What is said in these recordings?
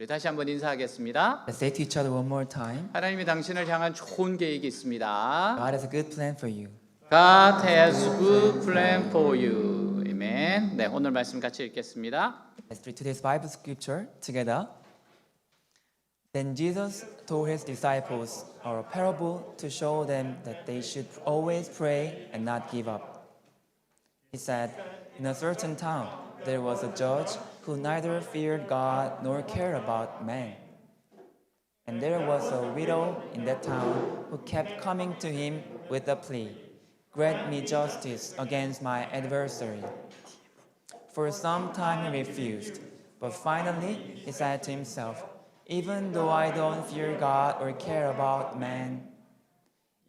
우리 다시 한번 인사하겠습니다. Let's say to each other one more time. 하나님이 당신을 향한 좋은 계획이 있습니다. God has a good plan for you. God has good plan for you. 아멘. 네, 오늘 말씀 같이 읽겠습니다. Let's read today's Bible scripture together. Then Jesus told his disciples a parable to show them that they should always pray and not give up. He said, in a certain town there was a judge who neither feared God nor cared about man. And there was a widow in that town who kept coming to him with a plea, grant me justice against my adversary. For some time he refused, but finally he said to himself, even though I don't fear God or care about man,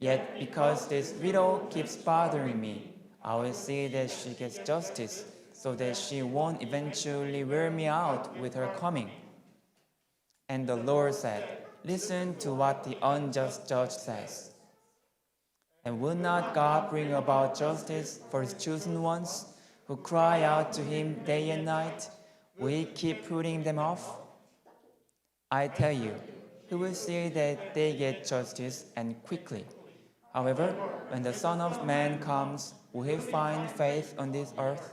yet because this widow keeps bothering me, I will see that she gets justice so that she won't eventually wear me out with her coming. And the Lord said, listen to what the unjust judge says. And will not God bring about justice for his chosen ones who cry out to him day and night? Will he keep putting them off? I tell you, he will see that they get justice and quickly. However, when the Son of Man comes, will he find faith on this earth?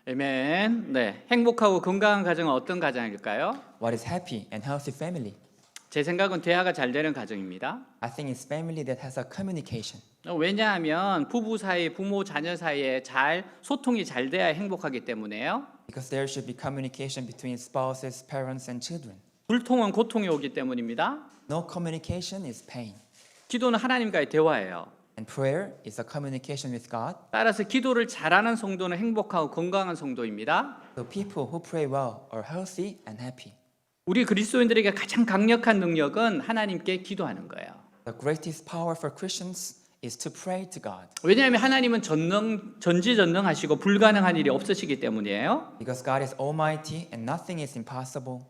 아멘. 네, 행복하고 건강한 가정은 어떤 가정일까요? What is happy and healthy family? 제 생각은 대화가 잘 되는 가정입니다. I think it's family that has a communication. 왜냐하면 부부 사이, 부모 자녀 사이에 소통이 잘 돼야 행복하기 때문에요. Because there should be communication between spouses, parents, and children. 불통은 고통이 오기 때문입니다. No communication is pain. 기도는 하나님과의 대화예요. And prayer is a communication with God. 따라서 기도를 잘하는 성도는 행복하고 건강한 성도입니다. So people who pray well are healthy and happy. 우리 그리스도인들에게 가장 강력한 능력은 하나님께 기도하는 거예요. The greatest power for Christians is to pray to God. 왜냐하면 하나님은 전지전능하시고 불가능한 일이 없으시기 때문이에요. Because God is almighty and nothing is impossible.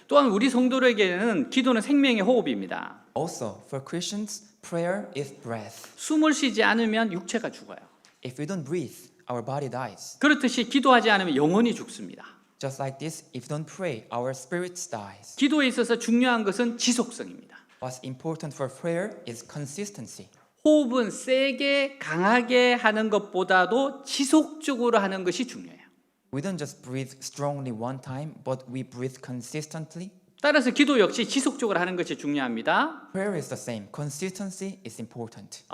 또한 우리 성도들에게는 기도는 생명의 호흡입니다. Also, for Christians, prayer is breath. 숨을 쉬지 않으면 육체가 죽어요. If we don't breathe, our body dies. 그렇듯이 기도하지 않으면 영혼이 죽습니다. Just like this, if we don't pray, our spirit dies. 기도에 있어서 중요한 것은 지속성입니다. What's important for prayer is consistency. 호흡은 세게 강하게 하는 것보다도 지속적으로 하는 것이 중요해요. We don't just breathe strongly one time, but we breathe consistently. 따라서 기도 역시 지속적으로 하는 것이 중요합니다. Prayer is the same. Consistency is important.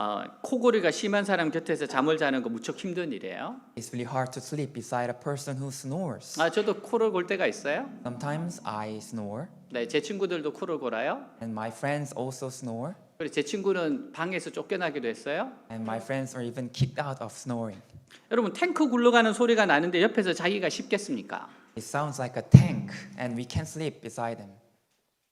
코골이가 심한 사람 곁에서 잠을 자는 거 무척 힘든 일이에요. It's really hard to sleep beside a person who snores. 저도 코를 골 때가 있어요. Sometimes I snore, 네, 제 친구들도 코를 골아요. and my friends also snore, 그리고 제 친구는 방에서 쫓겨나기도 했어요. and my friends are even kicked out of snoring. 여러분 탱크 굴러가는 소리가 나는데 옆에서 자기가 쉽겠습니까? It sounds like a tank, and we can't sleep beside them.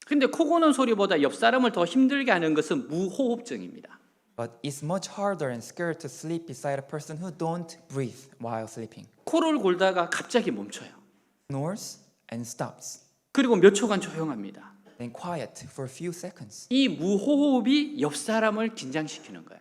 근데 코 고는 소리보다 옆 사람을 더 힘들게 하는 것은 무호흡증입니다. But it's much harder and scary to sleep beside a person who don't breathe while sleeping. 코를 골다가 갑자기 멈춰요. Snores and stops, 그리고 몇 초간 조용합니다. then quiet for a few seconds. 이 무호흡이 옆 사람을 긴장시키는 거예요.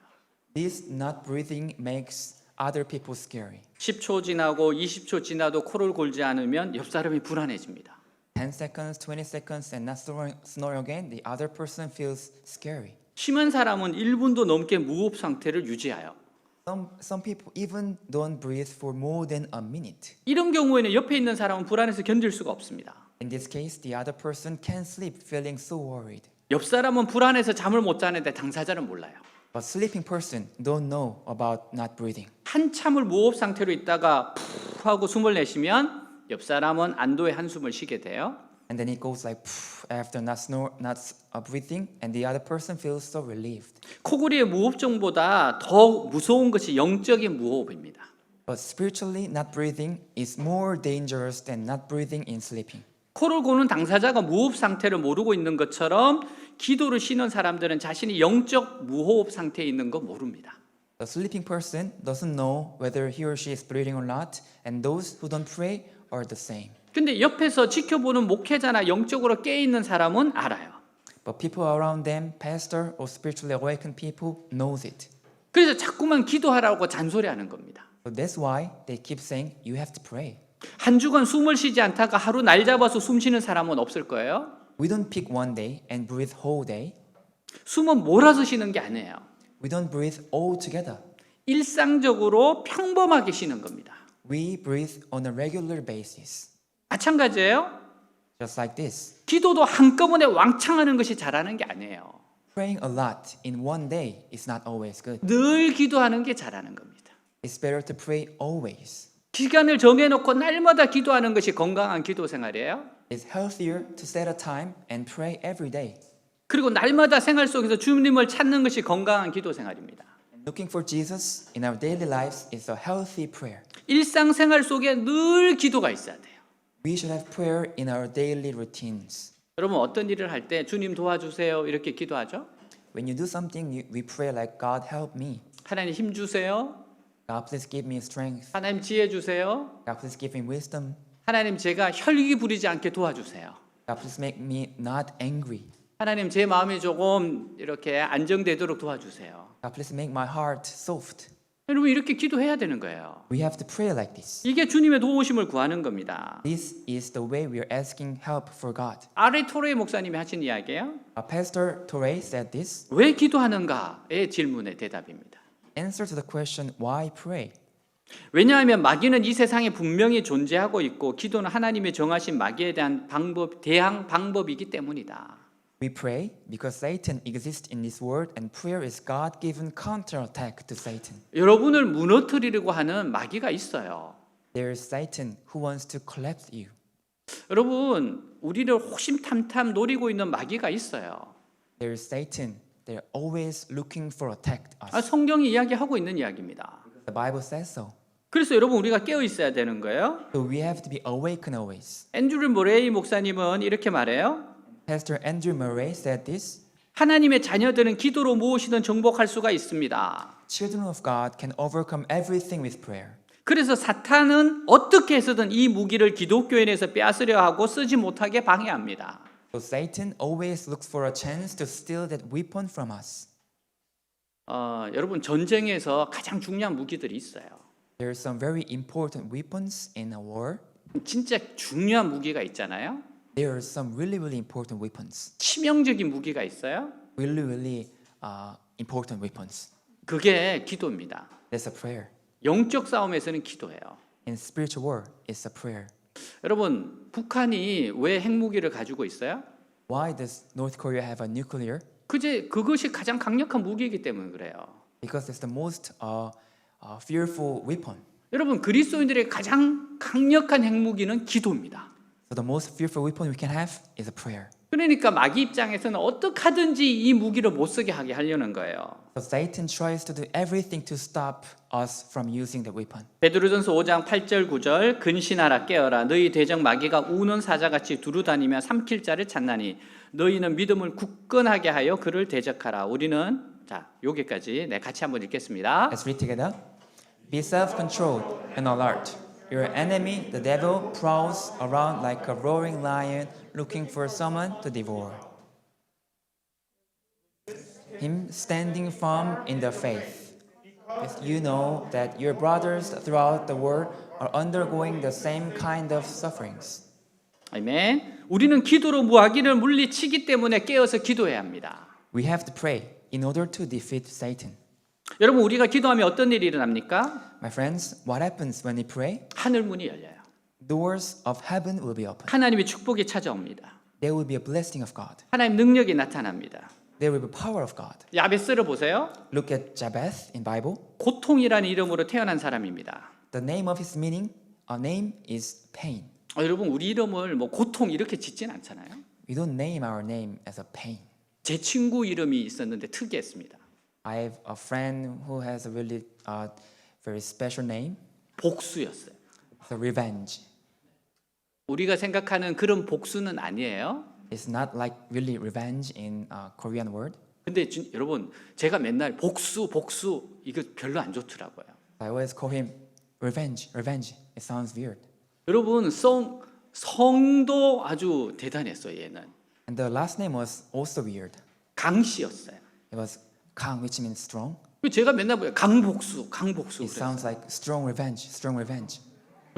This not breathing makes other people scary. 10초 지나고 20초 지나도 코를 골지 않으면 옆 사람이 불안해집니다. 10 seconds, 20 seconds, and not snoring again, the other person feels scary. 심한 사람은 1분도 넘게 무호흡 상태를 유지해요. Some people even don't breathe for more than a minute. 이런 경우에는 옆에 있는 사람은 불안해서 견딜 수가 없습니다. In this case, the other person can't sleep feeling so worried. 옆 사람은 불안해서 잠을 못 자는데 당사자는 몰라요. But sleeping person don't know about not breathing. 한참을 무호흡 상태로 있다가 푸 하고 숨을 내쉬면 옆 사람은 안도의 한숨을 쉬게 돼요. And then it goes like after not breathing, and the other person feels so relieved. 코골이의 무호흡증보다 더 무서운 것이 영적인 무호흡입니다. But spiritually, not breathing is more dangerous than not breathing in sleeping. 코를 고는 당사자가 무호흡 상태를 모르고 있는 것처럼 기도를 쉬는 사람들은 자신이 영적 무호흡 상태에 있는 거 모릅니다. The sleeping person doesn't know whether he or she is breathing or not, and those who don't pray are the same. 근데 옆에서 지켜보는 목회자나 영적으로 깨 있는 사람은 알아요. But people around them, pastor or spiritually awakened people, knows it. 그래서 자꾸만 기도하라고 잔소리하는 겁니다. So that's why they keep saying you have to pray. 한 주간 숨을 쉬지 않다가 하루 날 잡아서 숨 쉬는 사람은 없을 거예요. We don't pick one day and breathe whole day. 숨은 몰아서 쉬는 게 아니에요. We don't breathe all together. 일상적으로 평범하게 쉬는 겁니다. We breathe on a regular basis. 마찬가지예요. Just like this. 기도도 한꺼번에 왕창 하는 것이 잘하는 게 아니에요. Praying a lot in one day is not always good. 늘 기도하는 게 잘하는 겁니다. It's better to pray always. 시간을 정해놓고 날마다 기도하는 것이 건강한 기도 생활이에요. It's healthier to set a time and pray every day. 그리고 날마다 생활 속에서 주님을 찾는 것이 건강한 기도 생활입니다. Looking for Jesus in our daily lives is a healthy prayer. 일상생활 속에 늘 기도가 있어야 돼요. We should have prayer in our daily routines. 여러분 어떤 일을 할 때 주님 도와주세요 이렇게 기도하죠? When you do something, we pray like, God help me. 하나님 힘 주세요. God please give me strength. 하나님 지혜 주세요. God please give me wisdom. 하나님 제가 혈기 부리지 않게 도와주세요. God please make me not angry. 하나님 제 마음이 조금 이렇게 안정되도록 도와주세요. God please make my heart soft. 여러분 이렇게 기도해야 되는 거예요. We have to pray like this. 이게 주님의 도우심을 구하는 겁니다. This is the way we are asking help for God. 아레 토레 목사님이 하신 이야기예요. Pastor Torrey said this. 왜 기도하는가의 질문의 대답입니다. Answer to the question, why pray? 왜냐하면 마귀는 이 세상에 분명히 존재하고 있고 기도는 하나님의 정하신 마귀에 대한 대항 방법이기 때문이다. We pray because Satan exists in this world and prayer is God-given counterattack to Satan. 여러분을 무너뜨리려고 하는 마귀가 있어요. There is Satan who wants to collapse you. 여러분 우리를 호심탐탐 노리고 있는 마귀가 있어요. There is Satan. They're always looking for attack us. 성경이 이야기하고 있는 이야기입니다. The Bible says so. 그래서 여러분 우리가 깨어 있어야 되는 거예요. So we have to be awake always. 앤드류 모레이 목사님은 이렇게 말해요. Pastor Andrew Murray said this. 하나님의 자녀들은 기도로 무엇이든 정복할 수가 있습니다. Children of God can overcome everything with prayer. 그래서 사탄은 어떻게 해서든 이 무기를 기독교에 내서 빼앗으려 하고 쓰지 못하게 방해합니다. So Satan always looks for a chance to steal that weapon from us. 여러분 전쟁에서 가장 중요한 무기들이 있어요. There are some very important weapons in a war. 진짜 중요한 무기가 있잖아요. There are some really important weapons. 치명적인 무기가 있어요. Really important weapons. 그게 기도입니다. That's a prayer. 영적 싸움에서는 기도예요. In spiritual war, it's a prayer. 여러분 북한이 왜 핵무기를 가지고 있어요? Why does North Korea have a nuclear? 그것이 가장 강력한 무기이기 때문에 그래요. Because it's the most fearful weapon. 여러분 그리스도인들의 가장 강력한 핵무기는 기도입니다. So the most fearful weapon we can have is a prayer. 그러니까 마귀 입장에서는 어떻게 하든지 이 무기를 못 쓰게 하게 하려는 거예요. So Satan tries to do everything to stop us from using the weapon. 베드로전서 5장 8절 9절 근신하라 깨어라 너희 대적 마귀가 우는 사자같이 두루다니며 삼킬 자를 찾나니 너희는 믿음을 굳건하게 하여 그를 대적하라. 우리는 자 여기까지 같이 한번 읽겠습니다. Let's read together. Be self-controlled and alert. Your enemy, the devil, prowls around like a roaring lion looking for someone to devour. Him standing firm in the faith. Because you know that your brothers throughout the world are undergoing the same kind of sufferings. 아멘. 우리는 기도로 마귀를 물리치기 때문에 깨어서 기도해야 합니다. We have to pray in order to defeat Satan. 여러분 우리가 기도하면 어떤 일이 일어납니까? My friends, what happens when we pray? 하늘 문이 열려요. Doors of heaven will be open. 하나님의 축복이 찾아옵니다. There will be a blessing of God. 하나님 능력이 나타납니다. There will be power of God. 야베스를 보세요. Look at Jabez in Bible. 고통이라는 이름으로 태어난 사람입니다. The name of his meaning, name is pain. 여러분 우리 이름을 고통 이렇게 짓진 않잖아요. We don't name our name as a pain. 제 친구 이름이 있었는데 특이했습니다. I have a friend who has a really very special name. 복수였어요. The revenge. 우리가 생각하는 그런 복수는 아니에요. It's not like really revenge in Korean word. 근데 여러분 제가 맨날 복수 이거 별로 안 좋더라고요. I always call him revenge. It sounds weird. 여러분 성도 아주 대단했어요. 얘는 And the last name was also weird. 강 씨였어요. It was Kang, which means strong. 제가 맨날 강복수 It 그랬어요. sounds like strong revenge.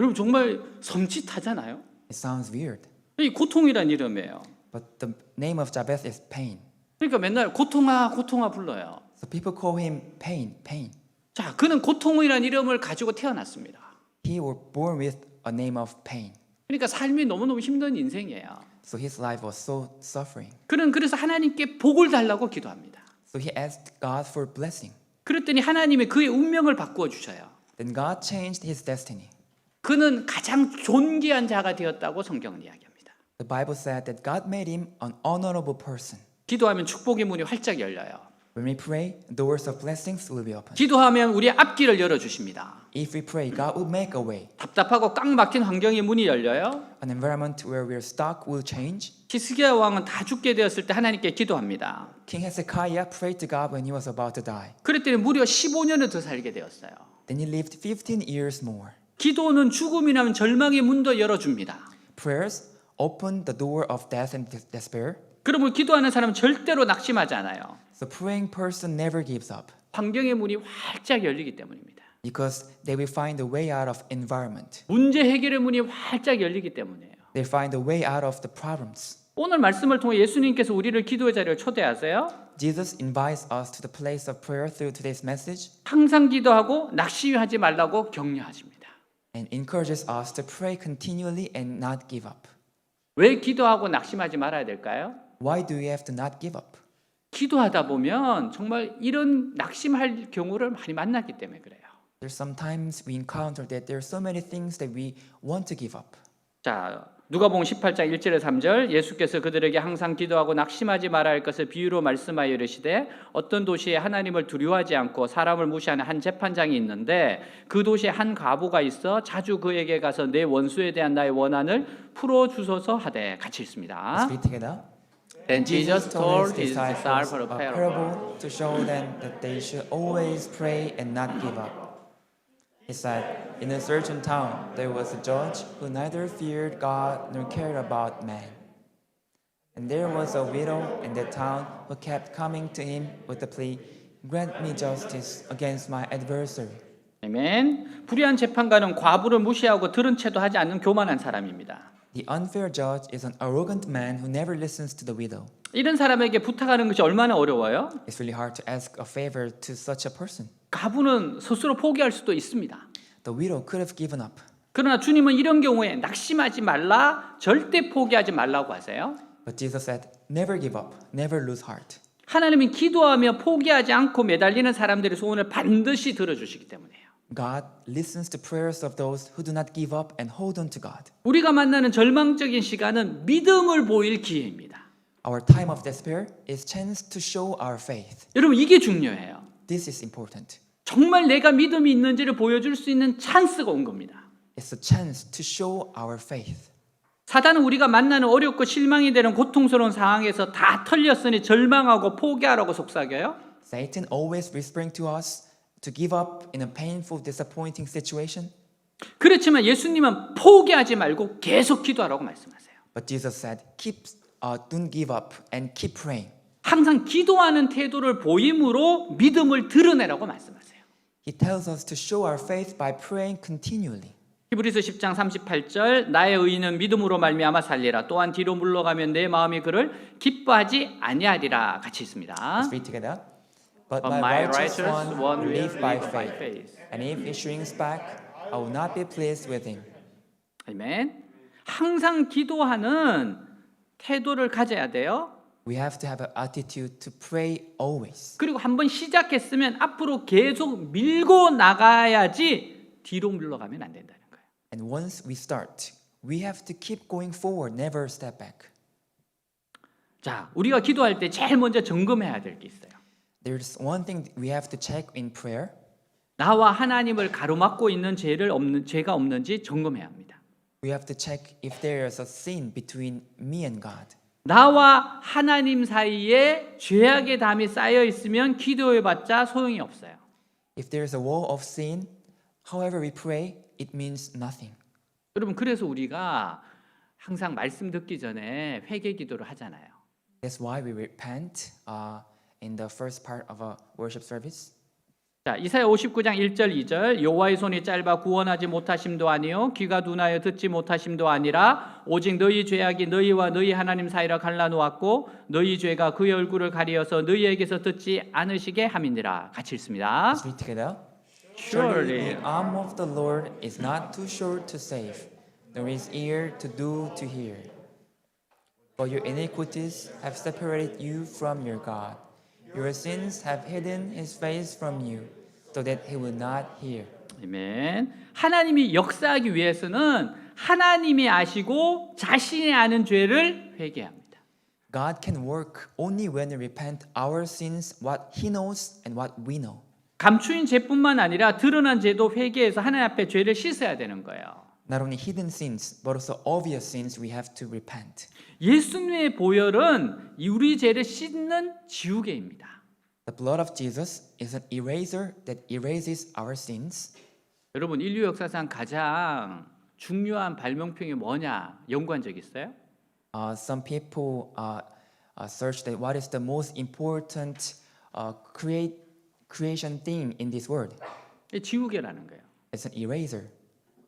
여러분 정말 섬찟하잖아요. It sounds weird, 이 고통이란 이름이에요. but the name of Jabez is pain. 그러니까 맨날 고통아 고통아 불러요. So people call him pain, pain. 자, 그는 고통이란 이름을 가지고 태어났습니다. He was born with a name of pain. 그러니까 삶이 너무너무 힘든 인생이에요. So his life was so suffering. 그는 그래서 하나님께 복을 달라고 기도합니다. So he asked God for blessing. 그랬더니 하나님이 그의 운명을 바꾸어 주셔요. Then God changed his destiny. 그는 가장 존귀한 자가 되었다고 성경은 이야기합니다. The Bible said that God made him an honorable person. 기도하면 축복의 문이 활짝 열려요. When we pray, doors of blessings will be opened. 기도하면 우리의 앞길을 열어 주십니다. If we pray, God will make a way. 답답하고 꽉 막힌 환경의 문이 열려요. An environment where we're stuck will change. 히스기야 왕은 다 죽게 되었을 때 하나님께 기도합니다. King Hezekiah prayed to God when he was about to die. 그랬더니 무려 15년을 더 살게 되었어요. Then he lived 15 years more. 기도는 죽음이라면 절망의 문도 열어줍니다. Prayers opened the door of death and despair. 그러면 기도하는 사람은 절대로 낙심하지 않아요. The praying person never gives up 환경의 문이 활짝 열리기 때문입니다. because they will find a way out of environment. 문제 해결의 문이 활짝 열리기 때문이에요. They find a way out of the problems. 오늘 말씀을 통해 예수님께서 우리를 기도의 자리에 초대하세요. Jesus invites us to the place of prayer through today's message 항상 기도하고 낙심하지 말라고 격려하십니다. and encourages us to pray continually and not give up. 왜 기도하고 낙심하지 말아야 될까요? Why do we have to not give up? 기도하다 보면 정말 이런 낙심할 경우를 많이 만났기 때문에 그래요. There's sometimes we encounter that there are so many things that we want to give up. 자, 누가복음 18장 1절에 3절 예수께서 그들에게 항상 기도하고 낙심하지 말아야 할 것을 비유로 말씀하여 이르시되 어떤 도시에 하나님을 두려워하지 않고 사람을 무시하는 한 재판장이 있는데 그 도시에 한 과부가 있어 자주 그에게 가서 내 원수에 대한 나의 원한을 풀어 주소서 하되 같이 읽습니다. Let's read together. Then Jesus told his disciples disciples a a parable. parable to show them that they should always pray and not give up. He said, in a certain town there was a judge who neither feared God nor cared about man. And there was a widow in that town who kept coming to him with the plea, grant me justice against my adversary. 아멘. 불의한 재판관은 과부를 무시하고 들은 채도 하지 않는 교만한 사람입니다. The unfair judge is an arrogant man who never listens to the widow. 이런 사람에게 부탁하는 것이 얼마나 어려워요? It's really hard to ask a favor to such a person. 과부는 스스로 포기할 수도 있습니다. The widow could have given up. 그러나 주님은 이런 경우에 낙심하지 말라, 절대 포기하지 말라고 하세요. But Jesus said, never give up, never lose heart. 하나님은 기도하며 포기하지 않고 매달리는 사람들의 소원을 반드시 들어주시기 때문이에요. God listens to prayers of those who do not give up and hold on to God. 우리가 만나는 절망적인 시간은 믿음을 보일 기회입니다. Our time of despair is chance to show our faith. 여러분 이게 중요해요. This is important. 정말 내가 믿음이 있는지를 보여줄 수 있는 찬스가 온 겁니다. It's a chance to show our faith. 사단은 우리가 만나는 어렵고 실망이 되는 고통스러운 상황에서 다 털렸으니 절망하고 포기하라고 속삭여요. Satan always whispering to us to give up in a painful, disappointing situation. 그렇지만 예수님은 포기하지 말고 계속 기도하라고 말씀하세요. But Jesus said, don't give up and keep praying. 항상 기도하는 태도를 보임으로 믿음을 드러내라고 말씀하세요. He tells us to show our faith by praying continually. 히브리서 10장 38절 나의 의인은 믿음으로 말미암아 살리라 또한 뒤로 물러가면 내 마음이 그를 기뻐하지 아니하리라 같이 있습니다. Let's read together. But But my righteous one will live by faith. faith. And if he shrinks back, I will not be pleased with him. 아멘. 항상 기도하는 태도를 가져야 돼요. We have to have an attitude to pray always. 그리고 한번 시작했으면 앞으로 계속 밀고 나가야지 뒤로 물러가면 안 된다는 거예요. And once we start, we have to keep going forward, never step back. 자, 우리가 기도할 때 제일 먼저 점검해야 될 게 있어요. There's one thing we have to check in prayer. 나와 하나님을 가로막고 있는 죄가 없는지 점검해야 합니다. We have to check if there is a sin between me and God. 나와 하나님 사이에 죄악의 담이 쌓여 있으면 기도해봤자 소용이 없어요. If there is a wall of sin, however we pray, it means nothing. 여러분 그래서 우리가 항상 말씀 듣기 전에 회개 기도를 하잖아요. That's why we repent in the first part of a worship service. 자, 이사야 59장 1절 2절 여호와의 손이 짧아 구원하지 못하심도 아니요 귀가 둔하여 듣지 못하심도 아니라 오직 너희 죄악이 너희와 너희 하나님 사이로 갈라놓았고 너희 죄가 그의 얼굴을 가리어서 너희에게서 듣지 않으시게 함이니라. 같이 읽습니다. Let's read together. Surely The arm of the Lord is not too short to save, nor his ear to do to hear. For your iniquities have separated you from your God. Your sins have hidden his face from you, so that he will not hear. 아멘. 하나님이 역사하기 위해서는 하나님이 아시고 자신이 아는 죄를 회개합니다. God can work only when we repent our sins, what he knows and what we know. 감추인 죄뿐만 아니라 드러난 죄도 회개해서 하나님 앞에 죄를 씻어야 되는 거예요. Not only hidden sins, but also obvious sins we have to repent. 예수님의 보혈은 우리 죄를 씻는 지우개입니다. The blood of Jesus is an eraser that erases our sins. 여러분 인류 역사상 가장 중요한 발명품이 뭐냐 연구한 적 있어요? Some people search that what is the most important creation thing in this world. 지우개라는 거예요. It's an eraser.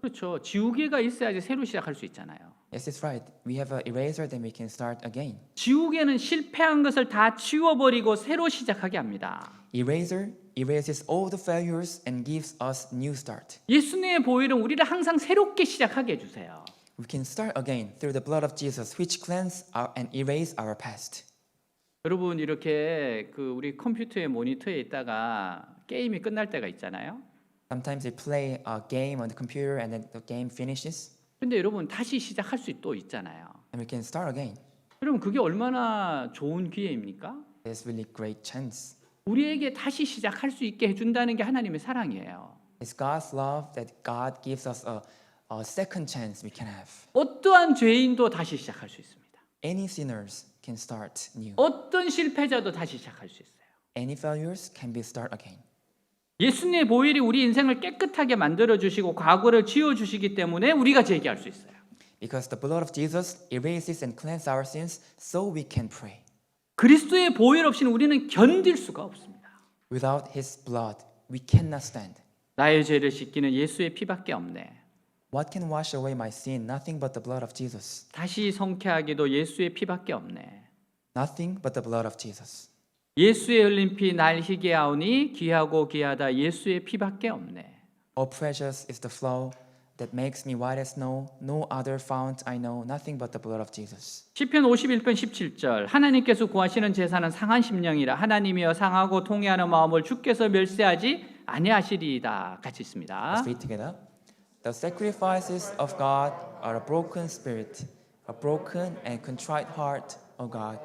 그렇죠. 지우개가 있어야지 새로 시작할 수 있잖아요. Yes, that's right. We have an eraser, then we can start again. 지우개는 실패한 것을 다 치워버리고 새로 시작하게 합니다. Eraser erases all the failures and gives us new start. 예수님의 보혈은 우리를 항상 새롭게 시작하게 해주세요. We can start again through the blood of Jesus, which cleanse and erase our past. 여러분 이렇게 우리 컴퓨터의 모니터에 있다가 게임이 끝날 때가 있잖아요. Sometimes they play a game on the computer and then the game finishes, 근데 여러분 다시 시작할 수 또 있잖아요. and we can start again. 여러분 그게 얼마나 좋은 기회입니까? It's really great chance. 우리에게 다시 시작할 수 있게 해준다는 게 하나님의 사랑이에요. It's God's love that God gives us a second chance we can have. 어떠한 죄인도 다시 시작할 수 있습니다. Any sinners can start new. 어떤 실패자도 다시 시작할 수 있어요. Any failures can be start again. 예수님의 보혈이 우리 인생을 깨끗하게 만들어 주시고 과거를 지워 주시기 때문에 우리가 재기할 수 있어요. Because the blood of Jesus erases and cleanses our sins, so we can pray. 그리스도의 보혈 없이는 우리는 견딜 수가 없습니다. Without His blood, we cannot stand. 나의 죄를 씻기는 예수의 피밖에 없네. What can wash away my sin? Nothing but the blood of Jesus. 다시 성쾌하기도 예수의 피밖에 없네. Nothing but the blood of Jesus. 예수의 흘린 피 날 희게 하오니 귀하고 귀하다 예수의 피밖에 없네. Oh, precious is the flow that makes me white as snow. No other fount I know. Nothing but the blood of Jesus. 시편 51편 17절 하나님께서 구하시는 제사는 상한 심령이라 하나님이여 상하고 통회하는 마음을 주께서 멸시하지 아니하시리이다. 같이 있습니다. Let's read together. The sacrifices of God are a broken spirit, a broken and contrite heart, O God,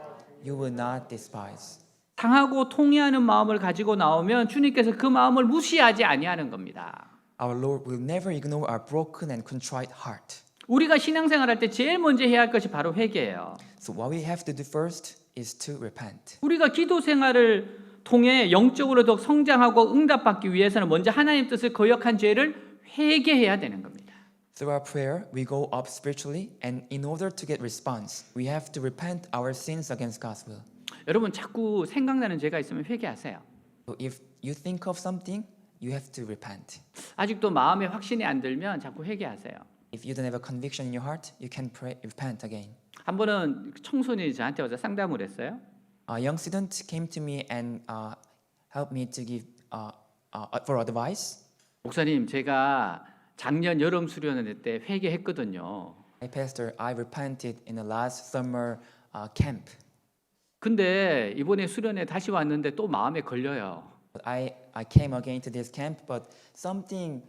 you will not despise. 상하고 통회하는 마음을 가지고 나오면 주님께서 그 마음을 무시하지 아니하는 겁니다. Our Lord will never ignore our broken and contrite heart. 우리가 신앙생활할 때 제일 먼저 해야 할 것이 바로 회개예요. So what we have to do first is to repent. 우리가 기도 생활을 통해 영적으로 더 성장하고 응답받기 위해서는 먼저 하나님 뜻을 거역한 죄를 회개해야 되는 겁니다. Through our prayer, we go up spiritually, and in order to get response, we have to repent our sins against God's will. 여러분 자꾸 생각나는 죄가 있으면 회개하세요. So if you think of something, you have to repent. 아직도 마음에 확신이 안 들면 자꾸 회개하세요. If you don't have a conviction in your heart, you can repent again. 한 번은 청소년이 저한테 와서 상담을 했어요. A young student came to me and helped me to give for advice. 목사님, 제가 작년 여름 수련회 때 회개했거든요. Hey, Pastor, I repented in the last summer camp. 근데 이번에 수련회 다시 왔는데 또 마음에 걸려요. But I came again to this camp, but something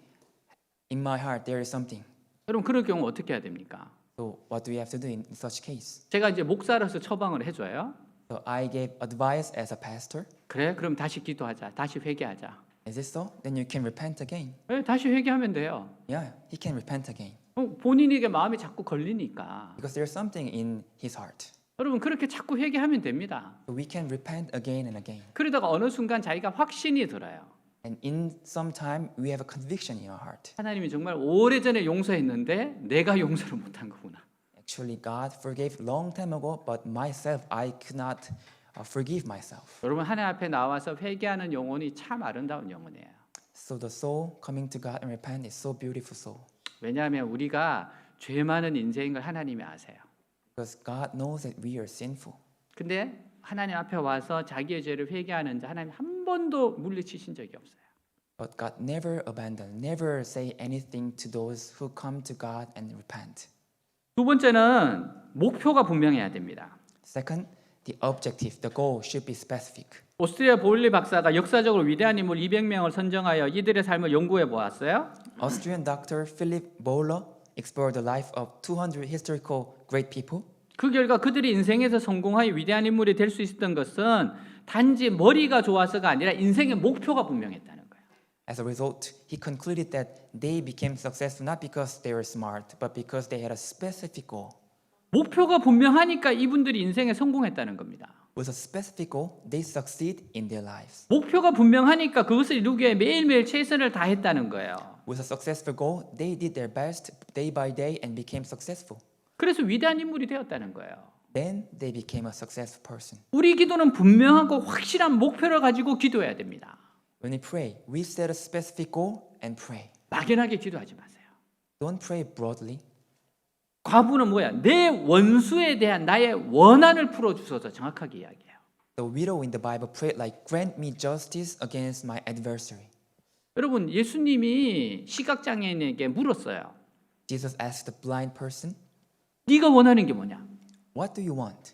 in my heart, there is something. 여러분 그럴 경우 어떻게 해야 됩니까? So what do we have to do in such case? 제가 이제 목사로서 처방을 해줘요. So I gave advice as a pastor. 그래, 그럼 다시 기도하자. 다시 회개하자. Is it so? Then you can repent again. 네, 다시 회개하면 돼요. Yeah, he can repent again. 본인에게 마음이 자꾸 걸리니까. Because there's something in his heart. 여러분 그렇게 자꾸 회개하면 됩니다. So we can repent again and again. 그러다가 어느 순간 자기가 확신이 들어요. And in some time, we have a conviction in our heart. 하나님이 정말 오래전에 용서했는데 내가 용서를 못한 거구나. Actually, God forgave long time ago, but myself, I could not forgive myself. 여러분 하나님 앞에 나와서 회개하는 영혼이 참 아름다운 영혼이에요. So the soul coming to God and repent is so beautiful soul. 왜냐하면 우리가 죄 많은 인생인 걸 하나님이 아세요. Because God knows that we are sinful. 근데 하나님 앞에 와서 자기의 죄를 회개하는 자 하나님 한 번도 물리치신 적이 없어요. But God never abandon, never say anything to those who come to God and repent. 두 번째는 목표가 분명해야 됩니다. Second, the objective, the goal should be specific. 오스트리아 보일리 박사가 역사적으로 위대한 인물 200명을 선정하여 이들의 삶을 연구해 보았어요. Austrian doctor Philip Bohler explored the life of 200 historical great people. 그 결과 그들이 인생에서 성공하여 위대한 인물이 될 수 있었던 것은 단지 머리가 좋아서가 아니라 인생의 목표가 분명했다는 거예요. As a result, he concluded that they became successful not because they were smart, but because they had a specific goal. 목표가 분명하니까 이분들이 인생에 성공했다는 겁니다. With a specific goal, they succeed in their lives. 목표가 분명하니까 그것을 이루기 위해 매일매일 최선을 다했다는 거예요. With a successful goal, they did their best day by day and became successful. 그래서 위대한 인물이 되었다는 거예요. Then they became a successful person. 우리 기도는 분명하고 확실한 목표를 가지고 기도해야 됩니다. When we pray, we set a specific goal and pray. 막연하게 기도하지 마세요. Don't pray broadly. 과부는 뭐야? 내 원수에 대한 나의 원한을 풀어주셔서 정확하게 이야기해요. The widow in the Bible prayed like, "Grant me justice against my adversary." 여러분, 예수님이 시각장애인에게 물었어요. Jesus asked the blind person, 네가 원하는 게 뭐냐? "What do you want?"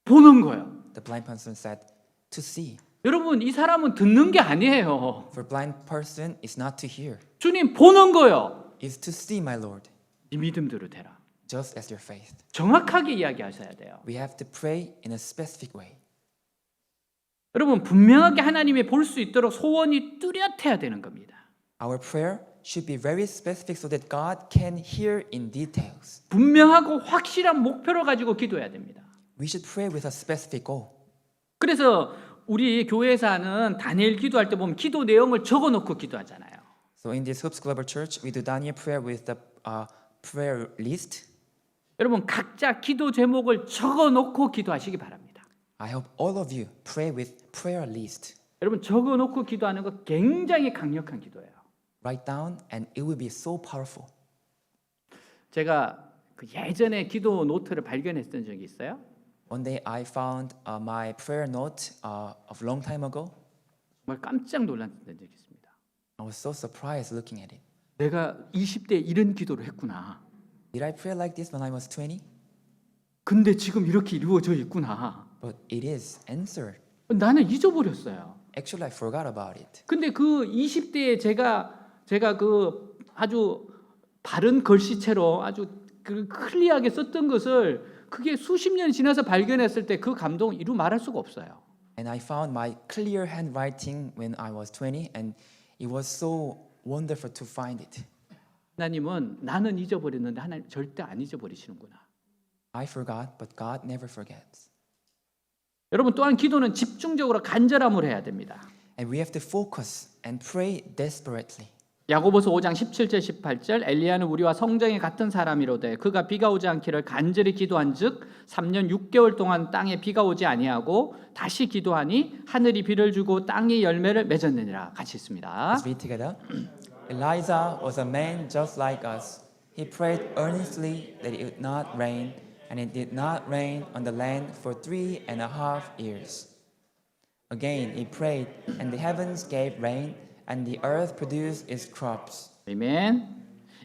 보는 거예요. The blind person said, "To see." 여러분, 이 사람은 듣는 게 아니에요. For a blind person is not to hear, 주님, 보는 거요. is to see, my Lord, 네 믿음대로 되라. just as your faith. 정확하게 이야기하셔야 돼요. We have to pray in a specific way. 여러분, 분명하게 하나님이 볼 수 있도록 소원이 뚜렷해야 되는 겁니다. Our prayer should be very specific so that God can hear in details. 분명하고 확실한 목표를 가지고 기도해야 됩니다. We should pray with a specific goal. 그래서 우리 교회에서 하는 다니엘 기도할 때 보면 기도 내용을 적어놓고 기도하잖아요. So in this Hoops Global Church, we do Daniel prayer with the prayer list. 여러분, 각자 기도 제목을 적어놓고 기도하시기 바랍니다. I hope all of you pray with prayer list. 여러분, 적어놓고 기도하는 거 굉장히 강력한 기도예요. Write down and it will be so powerful. 제가 그 예전에 기도 노트를 발견했던 적이 있어요. One day I found my prayer note of long time ago. 정말 깜짝 놀랐던 적이 있습니다. I was so surprised looking at it. 내가 20대에 이런 기도를 했구나. Did I pray like this when I was 20? 근데 지금 이렇게 이루어져 있구나. But it is answered. 나는 잊어버렸어요. Actually, I forgot about it. 근데 그 20대에 제가 그 아주 바른 글씨체로 아주 그 클리어하게 썼던 것을 그게 수십 년이 지나서 발견했을 때 그 감동 이루 말할 수가 없어요. And I found my clear handwriting when I was 20, and it was so wonderful to find it. 하나님은 나는 잊어버렸는데 하나님 절대 안 잊어버리시는구나. I forgot, but God never forgets. 여러분, 또한 기도는 집중적으로 간절함을 해야 됩니다. And we have to focus and pray desperately. 야고보서 5장 17절 18절 엘리야는 우리와 성정이 같은 사람이로되 그가 비가 오지 않기를 간절히 기도한즉 3년 6개월 동안 땅에 비가 오지 아니하고 다시 기도하니 하늘이 비를 주고 땅이 열매를 맺었느니라. 같이 있습니다. Let's read together. Elijah was a man just like us. He prayed earnestly that it would not rain, and it did not rain on the land for 3.5 years. Again he prayed, and the heavens gave rain, and the earth produced its crops. 아멘.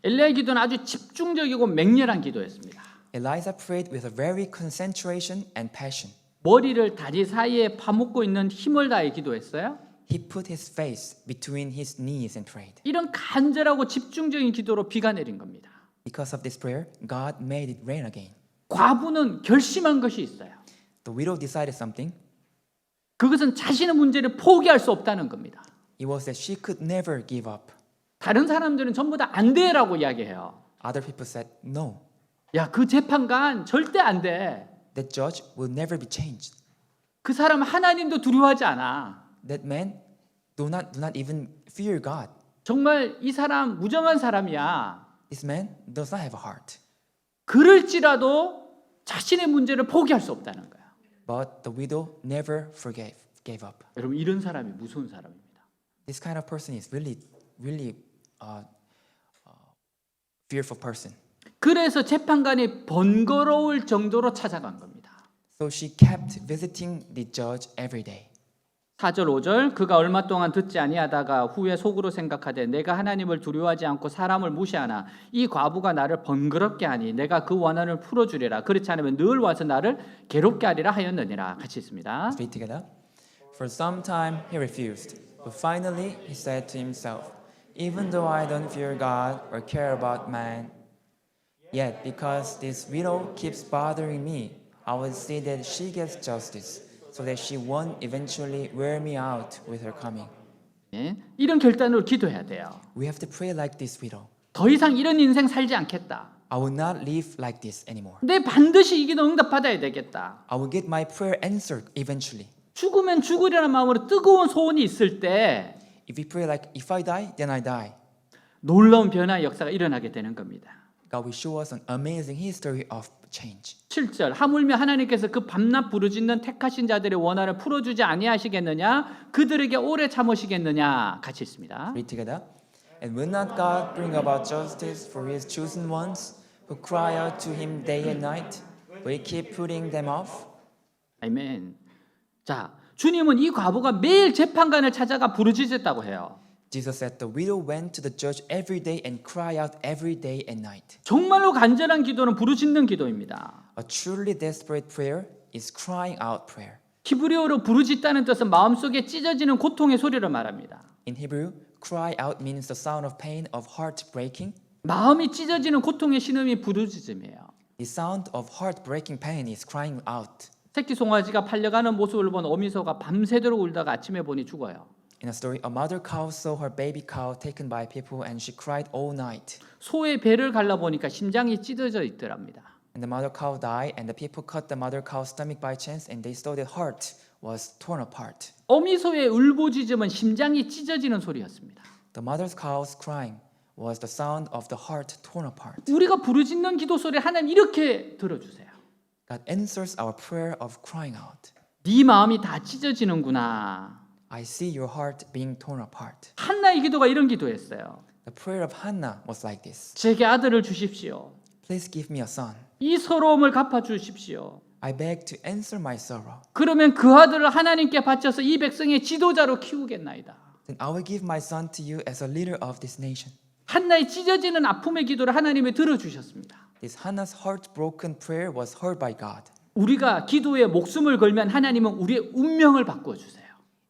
엘리야의 기도는 아주 집중적이고 맹렬한 기도였습니다. Elijah prayed with a very concentration and passion. 머리를 다리 사이에 파묻고 있는 힘을 다해 기도했어요. He put his face between his knees and prayed. 이런 간절하고 집중적인 기도로 비가 내린 겁니다. Because of this prayer, God made it rain again. 과부는 결심한 것이 있어요. The widow decided something. 그것은 자신의 문제를 포기할 수 없다는 겁니다. It was that she could never give up. 다른 사람들은 전부 다 안 돼라고 이야기해요. Other people said, no, 야, 그 재판관 절대 안 돼. that judge will never be changed. 그 사람 하나님도 두려워하지 않아. That man do not even fear God. 정말 이 사람 무정한 사람이야. This man does not have a heart. 그럴지라도 자신의 문제를 포기할 수 없다는 거야. But the widow never gave up. 여러분, 이런 사람이 무서운 사람입니다. This kind of person is really fearful person. 그래서 재판관이 번거로울 정도로 찾아간 겁니다. So she kept visiting the judge every day. 4절 5절 그가 얼마 동안 듣지 아니하다가 후에 속으로 생각하되 내가 하나님을 두려워하지 않고 사람을 무시하나 이 과부가 나를 번거롭게 하니 내가 그 원한을 풀어주리라. 그렇지 않으면 늘 와서 나를 괴롭게 하리라 하였느니라. 같이 있습니다. Let's read together. For some time he refused, but finally he said to himself, even though I don't fear God or care about man, yet because this widow keeps bothering me, I will see that she gets justice, so that she won't eventually wear me out with her coming. 예, 이런 결단으로 기도해야 돼요. We have to pray like this widow. 더 이상 이런 인생 살지 않겠다. I will not live like this anymore. 내 반드시 이 기도 응답받아야 되겠다. I will get my prayer answered eventually. 죽으면 죽으려는 마음으로 뜨거운 소원이 있을 때 If we pray like, if I die, then I die, 놀라운 변화의 역사가 일어나게 되는 겁니다. God will show us an amazing history of change. 7절 하물며 하나님께서 그 밤낮 부르짖는 택하신 자들의 원한을 풀어주지 아니하시겠느냐 그들에게 오래 참으시겠느냐 같이 있습니다. Read together. And will not God bring about justice for his chosen ones who cry out to him day and night? Will he keep putting them off? 아멘. 자, 주님은 이 과부가 매일 재판관을 찾아가 부르짖었다고 해요. Jesus said the widow went to the judge every day and cried out every day and night. 정말로 간절한 기도는 부르짖는 기도입니다. A truly desperate prayer is crying out prayer. 히브리어로 부르짖다는 뜻은 마음속에 찢어지는 고통의 소리를 말합니다. In Hebrew, cry out means the sound of pain of heart breaking. 마음이 찢어지는 고통의 신음이 부르짖음이에요. The sound of heart breaking pain is crying out. 새끼 송아지가 팔려가는 모습을 본 어미소가 밤새도록 울다가 아침에 보니 죽어요. In a story, a mother cow saw her baby cow taken by people and she cried all night. 소의 배를 갈라보니까 심장이 찢어져 있더랍니다. And the mother cow died and the people cut the mother cow's stomach by chance and they saw the heart was torn apart. 어미소의 울부짖음은 심장이 찢어지는 소리였습니다. The mother's cow's crying was the sound of the heart torn apart. 우리가 부르짖는 기도 소리 하나님 이렇게 들어주세요. God answers our prayer of crying out. 네 마음이 다 찢어지는구나. I see your heart being torn apart. 한나의 기도가 이런 기도였어요. The prayer of Hannah was like this. 제게 아들을 주십시오. Please give me a son. 이 서러움을 갚아 주십시오. I beg to answer my sorrow. 그러면 그 아들을 하나님께 바쳐서 이 백성의 지도자로 키우겠나이다. Then I will give my son to you as a leader of this nation. 한나의 찢어지는 아픔의 기도를 하나님이 들어주셨습니다. This Hannah's heartbroken prayer was heard by God. 우리가 기도에 목숨을 걸면 하나님은 우리의 운명을 바꾸어 주세요.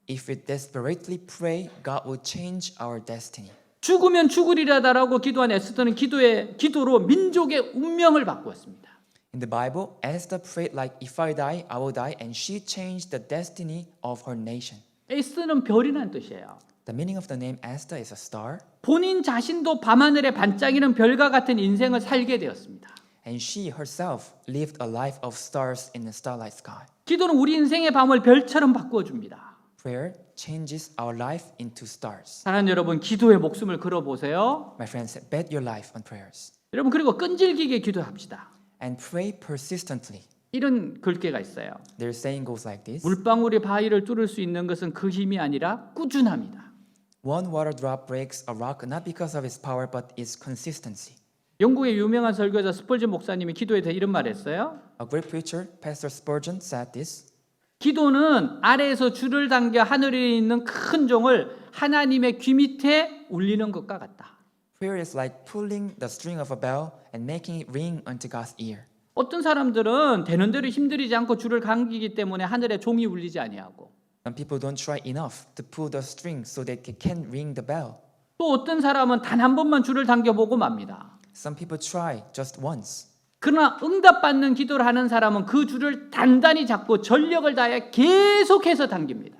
If we desperately pray, God will change our destiny. 죽으면 죽으리라다라고 기도한 에스더는 기도로 민족의 운명을 바꾸었습니다. In the Bible, Esther prayed like, if I die, I will die, and she changed the destiny of her nation. 에스더는 별이라는 뜻이에요. The meaning of the name Esther is a star, 본인 자신도 밤하늘에 반짝이는 별과 같은 인생을 살게 되었습니다. and she herself lived a life of stars in the starlight sky. 기도는 우리 인생의 밤을 별처럼 바꾸어 줍니다. Prayer changes our life into stars. 사랑하는 여러분, 기도에 목숨을 걸어 보세요. My friends, bet your life on prayers. 여러분, 그리고 끈질기게 기도합시다. And pray persistently. 이런 글귀가 있어요. Their saying goes like this. 물방울이 바위를 뚫을 수 있는 것은 그 힘이 아니라 꾸준함이다. One water drop breaks a rock not because of its power but its consistency. 영국의 유명한 설교자 스펄전 목사님이 기도에 대해 이런 말을 했어요. A great preacher, Pastor Spurgeon, said this. 기도는 아래에서 줄을 당겨 하늘에 있는 큰 종을 하나님의 귀 밑에 울리는 것과 같다. Prayer is like pulling the string of a bell and making it ring unto God's ear. 어떤 사람들은 되는 대로 힘들이지 않고 줄을 감기기 때문에 하늘에 종이 울리지 아니하고 Some people don't try enough to pull the string so that they can ring the bell. 또 어떤 사람은 단 한 번만 줄을 당겨보고 맙니다. Some people try just once. 그러나 응답받는 기도를 하는 사람은 그 줄을 단단히 잡고 전력을 다해 계속해서 당깁니다.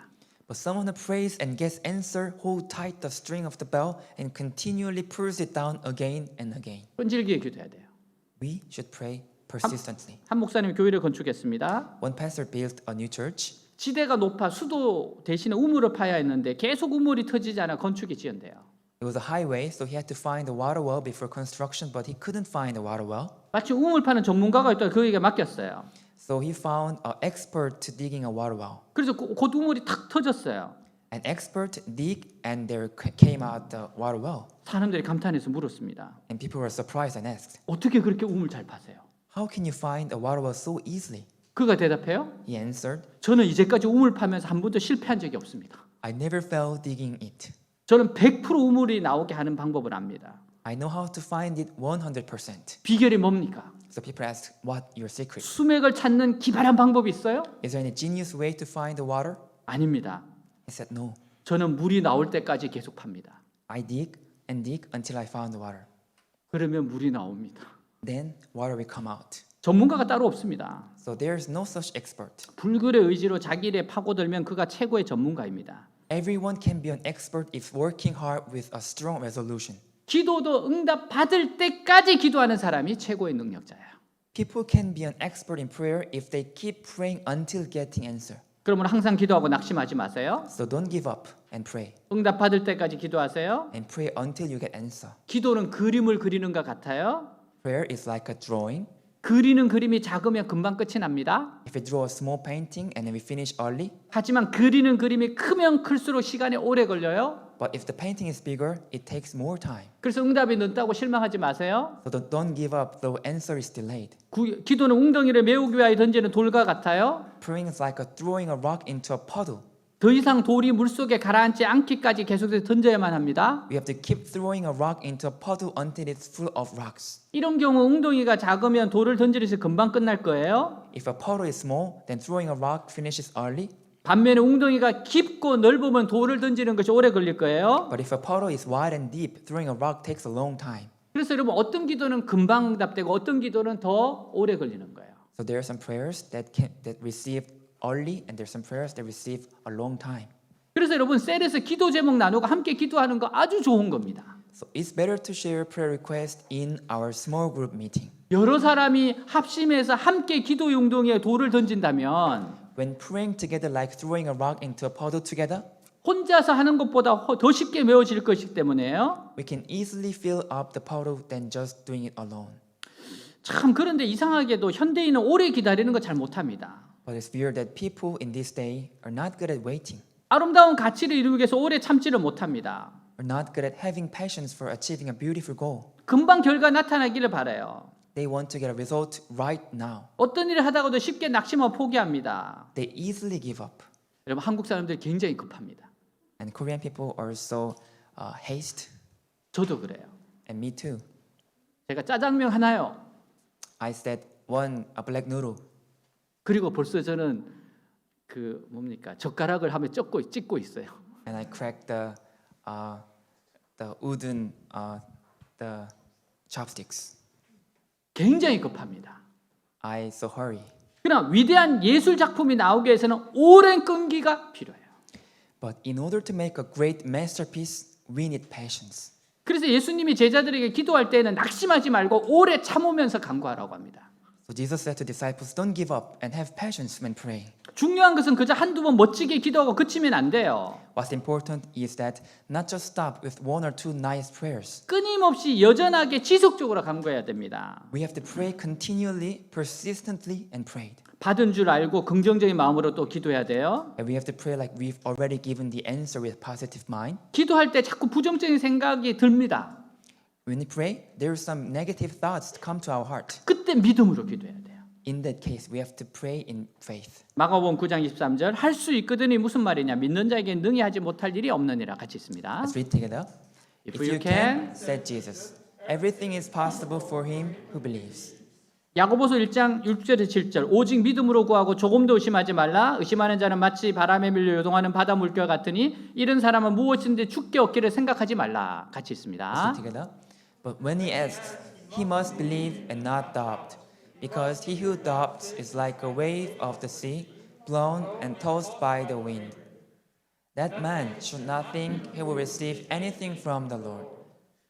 But someone who prays and gets answer hold tight the string of the bell and continually pulls it down again and again. 끈질기게 기도해야 돼요. We should pray persistently. 한 목사님이 교회를 건축했습니다. One pastor built a new church. 지대가 높아 수도 대신에 우물을 파야 했는데 계속 우물이 터지지 않아 건축이 지연돼요. It was a highway, so he had to find the water well before construction, but he couldn't find the water well. 마치 우물 파는 전문가가 있다 그에게 맡겼어요. So he found an expert to digging a water well. 그래서 곧 우물이 탁 터졌어요. An expert dig and there came out the water well. 사람들이 감탄해서 물었습니다. And people were surprised and asked, 어떻게 그렇게 우물 잘 파세요? how can you find a water well so easily? 그가 대답해요. He answered, 저는 이제까지 우물 파면서 한 번도 실패한 적이 없습니다. I never failed digging it. 저는 100% 우물이 나오게 하는 방법을 압니다. I know how to find it 100%. 비결이 뭡니까? So people ask, what your secret? 수맥을 찾는 기발한 방법이 있어요? Is there any genius way to find the water? 아닙니다. I said, no. 저는 물이 나올 때까지 계속 팝니다. I dig and dig until I found the water. 그러면 물이 나옵니다. Then water will come out. 전문가가 따로 없습니다. So there's no such expert. 불굴의 의지로 자기 일에 파고들면 그가 최고의 전문가입니다. Everyone can be an expert if working hard with a strong resolution. 기도도 응답 받을 때까지 기도하는 사람이 최고의 능력자예요. People can be an expert in prayer if they keep praying until getting answer. 그러면 항상 기도하고 낙심하지 마세요. So don't give up and pray. 응답 받을 때까지 기도하세요. And pray until you get answer. 기도는 그림을 그리는 것 같아요. Prayer is like a drawing. 그리는 그림이 작으면 금방 끝이 납니다. If we draw a small painting and then we finish early, 하지만 그리는 그림이 크면 클수록 시간이 오래 걸려요. but if the painting is bigger, it takes more time. 그래서 응답이 늦다고 실망하지 마세요. So don't give up though answer is delayed. 기도는 웅덩이를 메우기 위하여 던지는 돌과 같아요. Praying is like throwing a rock into a puddle. 더 이상 돌이 물속에 가라앉지 않기까지 계속해서 던져야만 합니다. We have to keep throwing a rock into a puddle until it's full of rocks. 이런 경우 웅덩이가 작으면 돌을 던지면서 금방 끝날 거예요. If a puddle is small, then throwing a rock finishes early. 반면에 웅덩이가 깊고 넓으면 돌을 던지는 것이 오래 걸릴 거예요. But if a puddle is wide and deep, throwing a rock takes a long time. 그래서 여러분 어떤 기도는 금방 응답되고 어떤 기도는 더 오래 걸리는 거예요. So there are some prayers that receive early, and there are some prayers that receive a long time. 그래서 여러분 셀에서 기도 제목 나누고 함께 기도하는 거 아주 좋은 겁니다. So it's better to share prayer requests in our small group meeting. 여러 사람이 합심해서 함께 기도 웅덩이에 돌을 던진다면 When praying together like throwing a rock into a puddle together, 혼자서 하는 것보다 더 쉽게 메워질 것이기 때문에요. we can easily fill up the puddle than just doing it alone. 참 그런데 이상하게도 현대인은 오래 기다리는 거 잘 못합니다. But it's weird that people in this day are not good at waiting, 아름다운 가치를 이루기 위해서 오래 참지를 못합니다. are not good at having passions for achieving a beautiful goal. 금방 결과 나타나기를 바라요. They want to get a result right now. 어떤 일을 하다가도 쉽게 낙심하고 포기합니다. They easily give up. 여러분 한국 사람들 굉장히 급합니다. And Korean people are so haste, 저도 그래요. and me too. 제가 짜장면 하나요. I said a black noodle, 그리고 벌써 저는 그 뭡니까 젓가락을 하면 찍고 있어요. and I cracked the udon, the chopsticks. 굉장히 급합니다. I so hurry. 그러나 위대한 예술 작품이 나오기 위해서는 오랜 끈기가 필요해요. But in order to make a great masterpiece, we need patience. 그래서 예수님이 제자들에게 기도할 때는 낙심하지 말고 오래 참으면서 간구하라고 합니다. So Jesus said to disciples, don't give up and have patience when praying. 중요한 것은 그저 한두 번 멋지게 기도하고 그치면 안 돼요. What's important is that not just stop with one or two nice prayers. 끊임없이 여전하게 지속적으로 간구해야 됩니다. We have to pray continually, persistently, and prayed. 받은 줄 알고 긍정적인 마음으로 또 기도해야 돼요. And we have to pray like we've already given the answer with positive mind. 기도할 때 자꾸 부정적인 생각이 듭니다. When we pray, there are some negative thoughts to come to our heart. 그때 믿음으로 기도해야 돼요. In that case, we have to pray in faith. 마가복음 9장 23절 할 수 있거든이 무슨 말이냐 믿는 자에게 능히 하지 못할 일이 없느니라 같이 있습니다. Let's read together. If you can, said Jesus, everything is possible for him who believes. 야고보서 1장 6절에서 7절 오직 믿음으로 구하고 조금도 의심하지 말라 의심하는 자는 마치 바람에 밀려 요동하는 바다 물결 같으니 이런 사람은 무엇인지 죽게 얻기를 생각하지 말라 같이 Let's 있습니다. read together. But when he asks, he must believe and not doubt, because he who doubts is like a wave of the sea, blown and tossed by the wind. That man should not think he will receive anything from the Lord.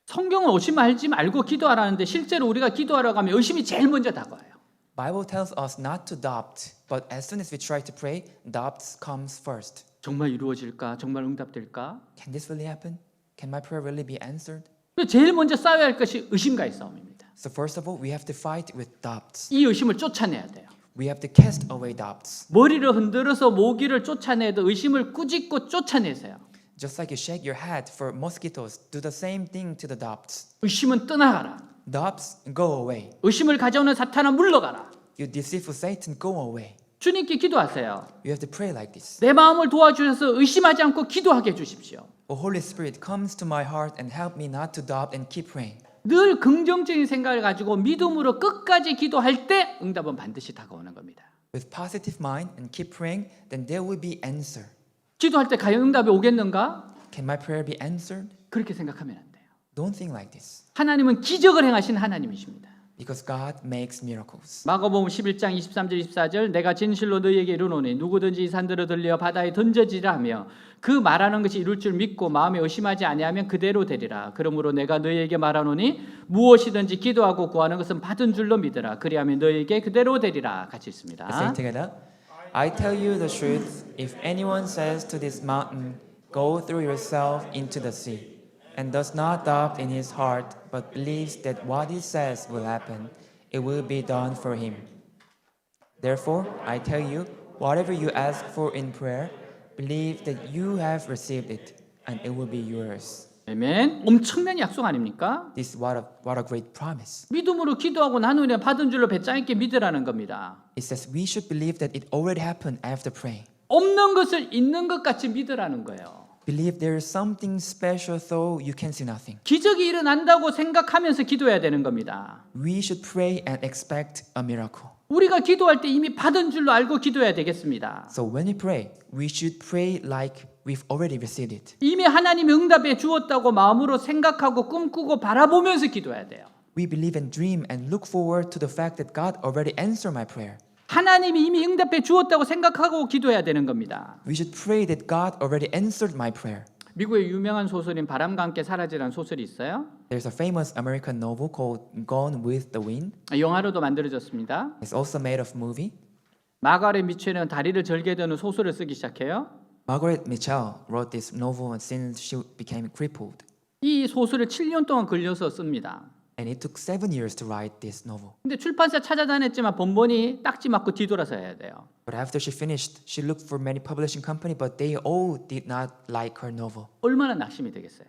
성경은 의심하지 말고 기도하라는데 실제로 우리가 기도하러 가면 의심이 제일 먼저 다가와요. Bible tells us not to doubt, but as soon as we try to pray, doubt comes first. 정말 이루어질까? 정말 응답될까? Can this really happen? Can my prayer really be answered? 제일 먼저 싸워야 할 것이 의심과의 싸움입니다. So first of all, we have to fight with doubts. 이 의심을 쫓아내야 돼요. we have to cast away doubts. 머리를 흔들어서 모기를 쫓아내도 의심을 꾸짖고 쫓아내세요. Just like you shake your head for mosquitoes, do the same thing to the doubts. 의심은 떠나가라. Doubts, go away. 의심을 가져오는 사탄아 물러가라. You deceitful Satan, go away. 주님께 기도하세요. You have to pray like this. 내 마음을 도와주셔서 의심하지 않고 기도하게 해주십시오. O Holy Spirit, comes to my heart and help me not to doubt and keep praying. 늘 긍정적인 생각을 가지고 믿음으로 끝까지 기도할 때 응답은 반드시 다가오는 겁니다. With positive mind and keep praying, then there will be answer. 기도할 때 과연 응답이 오겠는가? Can my prayer be answered? 그렇게 생각하면 안 돼요. Don't think like this. 하나님은 기적을 행하신 하나님이십니다. Because God makes miracles. 마가복음 11장 23절 24절 내가 진실로 너희에게 이르노니 누구든지 이 산들을 들려 바다에 던져지라 하며 그 말하는 것이 이룰 줄 믿고 마음에 의심하지 아니하면 그대로 되리라. 그러므로 내가 너희에게 말하노니 무엇이든지 기도하고 구하는 것은 받은 줄로 믿으라. 그리하면 너희에게 그대로 되리라. 같이 Let's say 있습니다. it together. I tell you the truth. If anyone says to this mountain, go through yourself into the sea, and does not doubt in his heart, but believes that what he says will happen, it will be done for him. Therefore, I tell you, whatever you ask for in prayer, believe that you have received it, and it will be yours. 아멘. 엄청난 약속 아닙니까? This what a great promise. 믿음으로 기도하고 나누면 받은 줄로 배짱 있게 믿으라는 겁니다. It says we should believe that it already happened after praying. 없는 것을 있는 것 같이 믿으라는 거예요. Believe there is something special though you can see nothing. 기적이 일어난다고 생각하면서 기도해야 되는 겁니다. We should pray and expect a miracle. 우리가 기도할 때 이미 받은 줄로 알고 기도해야 되겠습니다. So when we pray, we should pray like we've already received it. 이미 하나님이 응답해 주었다고 마음으로 생각하고 꿈꾸고 바라보면서 기도해야 돼요. We believe and dream and look forward to the fact that God already answered my prayer. 하나님이 이미 응답해 주었다고 생각하고 기도해야 되는 겁니다. We should pray that God already answered my prayer. 미국의 유명한 소설인 바람과 함께 사라지라는 소설이 있어요. There's a famous American novel called Gone with the Wind. 영화로도 만들어졌습니다. It's also made of movie. 마가렛 미첼은 다리를 절게 되는 소설을 쓰기 시작해요. Margaret Mitchell wrote this novel since she became crippled. 이 소설을 7년 동안 걸려서 씁니다. And it took 7 years to write this novel. 근데 출판사 찾아다녔지만 번번이 딱지 맞고 뒤돌아서 해야 돼요. But after she finished, she looked for many publishing company, but they all did not like her novel. 얼마나 낙심이 되겠어요.